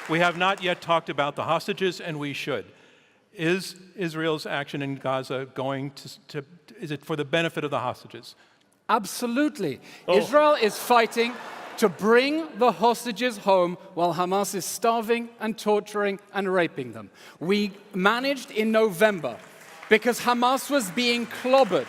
We have not yet talked about the hostages, and we should. Is Israel's action in Gaza going to is it for the benefit of the hostages? Absolutely. Israel is fighting to bring the hostages home while Hamas is starving and torturing and raping them. We managed in November, because Hamas was being clobbered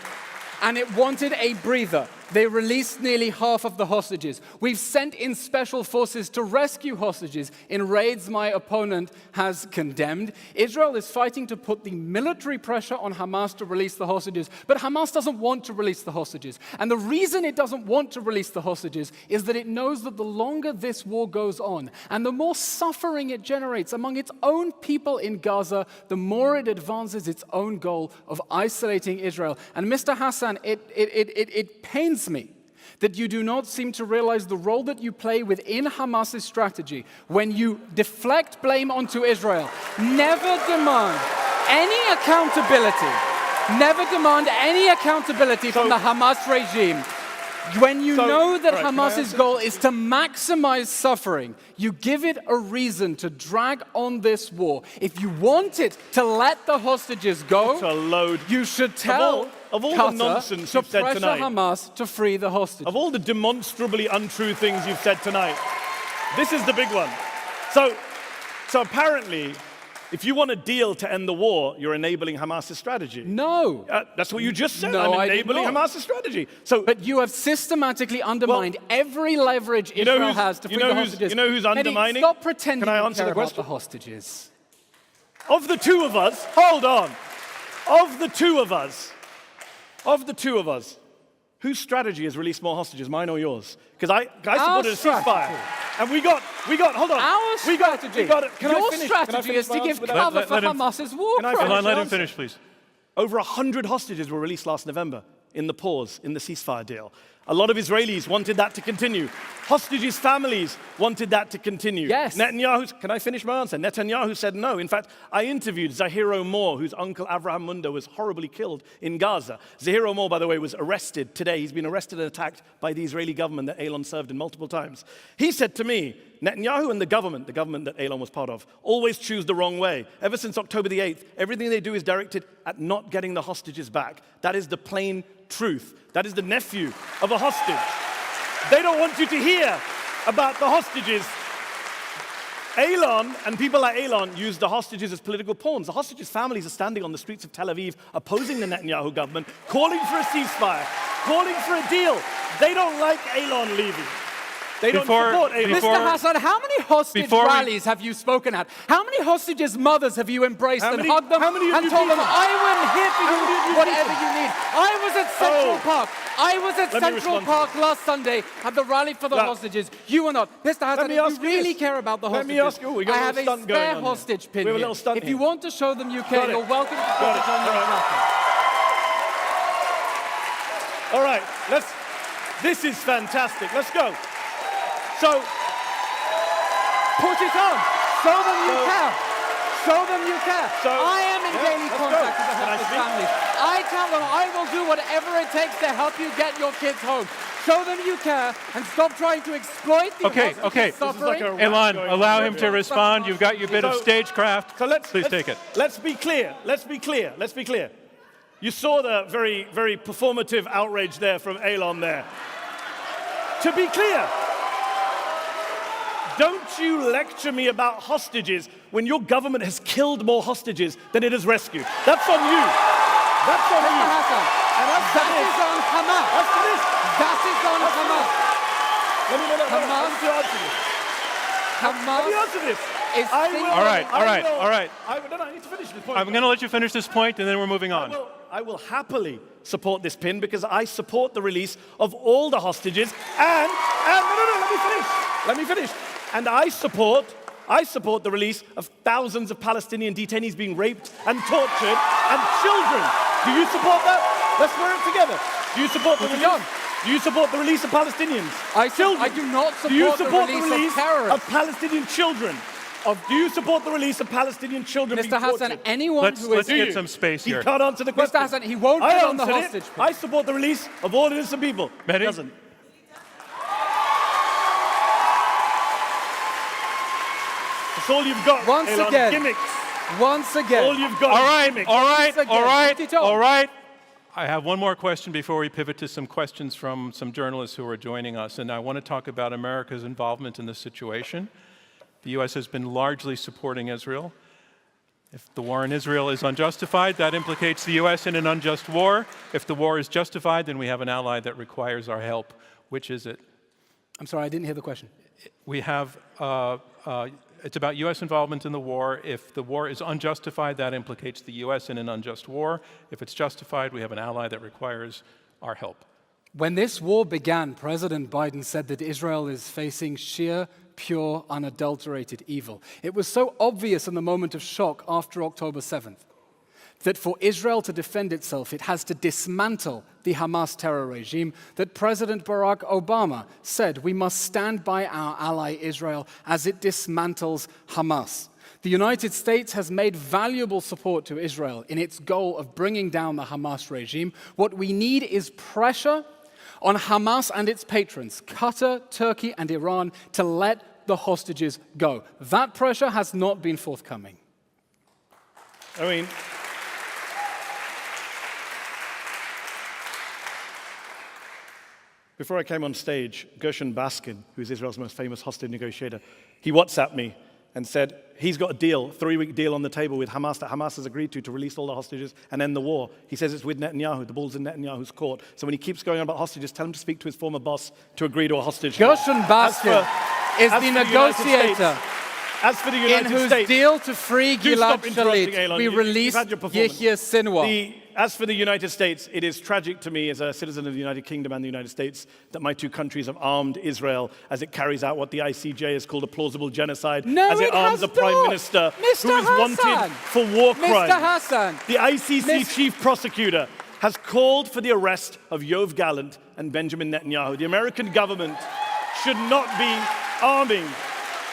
and it wanted a breather. They released nearly half of the hostages. We've sent in special forces to rescue hostages in raids my opponent has condemned. Israel is fighting to put the military pressure on Hamas to release the hostages, but Hamas doesn't want to release the hostages. And the reason it doesn't want to release the hostages is that it knows that the longer this war goes on and the more suffering it generates among its own people in Gaza, the more it advances its own goal of isolating Israel. And Mr. Hasan, it pains me that you do not seem to realize the role that you play within Hamas's strategy when you deflect blame onto Israel. Never demand any accountability. Never demand any accountability from the Hamas regime. When you know that Hamas's goal is to maximize suffering, you give it a reason to drag on this war. If you want it to let the hostages go, you should tell of all Qatar the nonsense to you've said pressure tonight, Hamas to free the hostages. of all the demonstrably untrue things you've said tonight, this is the big one. So apparently, if you want a deal to end the war, you're enabling Hamas's strategy. No. That's what you just said. No, I'm enabling Hamas's strategy. But you have systematically undermined every leverage Israel has to free the hostages. You know who's undermining? Mehdi, stop pretending Can I you answer care the about question? the hostages. Of the two of us, hold on. Of the two of us, whose strategy has released more hostages, mine or yours? Because I supported a ceasefire. And we got, hold on. Our strategy. Your strategy is to give cover for Hamas's war crime. Eylon, let him finish, please. Over 100 hostages were released last November in the pause, in the ceasefire deal. A lot of Israelis wanted that to continue. Hostages' families wanted that to continue. Yes. Can I finish my answer? Netanyahu said no. In fact, I interviewed Zahir Moore, whose uncle Avraham Munda was horribly killed in Gaza. Zahir Moore, by the way, was arrested today. He's been arrested and attacked by the Israeli government that Eylon served in multiple times. He said to me, Netanyahu and the government that Eylon was part of, always choose the wrong way. Ever since October the 8th, everything they do is directed at not getting the hostages back. That is the plain truth. That is the nephew of a hostage. They don't want you to hear about the hostages. Eylon and people like Eylon use the hostages as political pawns. The hostages' families are standing on the streets of Tel Aviv opposing the Netanyahu government, calling for a ceasefire, calling for a deal. They don't like Eylon Levy. They don't support Eylon. Mr. Hasan, how many hostage rallies have you spoken at? How many hostages' mothers have you embraced and hugged them and told them, I am here for you, whatever you need? I was at Central Park. I was at Central Park last Sunday at the rally for the hostages. You were not. Mr. Hasan, if you really care about the hostages, I have a spare hostage pin here. If you want to show them you care, you're welcome to put it on your platform. All right, this is fantastic. Let's go. So, put it on. Show them you care. Show them you care. I am in daily contact with the hostage families. I tell them I will do whatever it takes to help you get your kids home. Show them you care and stop trying to exploit the hostages' suffering. Eylon, allow him to respond. You've got your bit of stagecraft. Please take it. Let's be clear. You saw the very, very performative outrage there from Eylon there. To be clear, don't you lecture me about hostages when your government has killed more hostages than it has rescued. That's on you. That's on you. And that is on Hamas. After this. That is on Hamas. Let me answer this. Hamas. Let me answer this. All right. I need to finish this point. I'm going to let you finish this point, and then we're moving on. I will happily support this pin because I support the release of all the hostages and let me finish. And I support the release of thousands of Palestinian detainees being raped and tortured and children. Do you support that? Let's wear it together. Do you support the release? Do you support the release of Palestinians? I do not support Do you support the release of terrorists. Of Palestinian children? Do you support the release of Palestinian children being Mr. tortured? Hasan, anyone who is... Let's get some space here. He can't answer the question. Mr. Hasan, he won't put on the hostage pin. I support the release of all innocent people. Mehdi? He doesn't. That's all you've got, Once Eylon. again. Gimmicks. Once again. All you've got All is right, gimmicks. all right, Once again. all right, Put it on. all right. I have one more question before we pivot to some questions from some journalists who are joining us, and I want to talk about America's involvement in this situation. The U.S. has been largely supporting Israel. If the war in Israel is unjustified, that implicates the U.S. in an unjust war. If the war is justified, then we have an ally that requires our help. Which is it? I'm sorry, I didn't hear the question. We have, it's about U.S. involvement in the war. If the war is unjustified, that implicates the U.S. in an unjust war. If it's justified, we have an ally that requires our help. When this war began, President Biden said that Israel is facing sheer, pure, unadulterated evil. It was so obvious in the moment of shock after October 7th that for Israel to defend itself, it has to dismantle the Hamas terror regime, that President Barack Obama said we must stand by our ally Israel as it dismantles Hamas. The United States has made valuable support to Israel in its goal of bringing down the Hamas regime. What we need is pressure on Hamas and its patrons, Qatar, Turkey, and Iran, to let the hostages go. That pressure has not been forthcoming. I mean, before I came on stage, Gershon Baskin, who's Israel's most famous hostage negotiator, he WhatsApped me and said he's got a deal, 3-week deal on the table with Hamas that Hamas has agreed to release all the hostages and end the war. He says it's with Netanyahu. The ball's in Netanyahu's court. So when he keeps going on about hostages, tell him to speak to his former boss to agree to a hostage deal. Gershon Baskin is the negotiator As for the in United whose States, deal to free Do Gilad stop interrupting, Shalit Eylon. we You've released had your performance. Yehia Sinwar. As for the United States, it is tragic to me as a citizen of the United Kingdom and the United States that my two countries have armed Israel as it carries out what the ICJ has called a plausible genocide, No, as it it arms has a prime not. minister Mr. who is wanted Hasan. for war crimes. Mr. Hasan. The ICC chief prosecutor has called for the arrest of Yoav Gallant and Benjamin Netanyahu. The American government should not be arming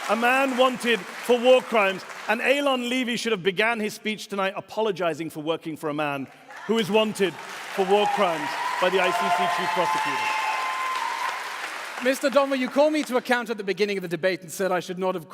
a man wanted for war crimes. And Eylon Levy should have began his speech tonight apologizing for working for a man who is wanted for war crimes by the ICC chief prosecutor. Mr. Donvan, you called me to account at the beginning of the debate and said I should not have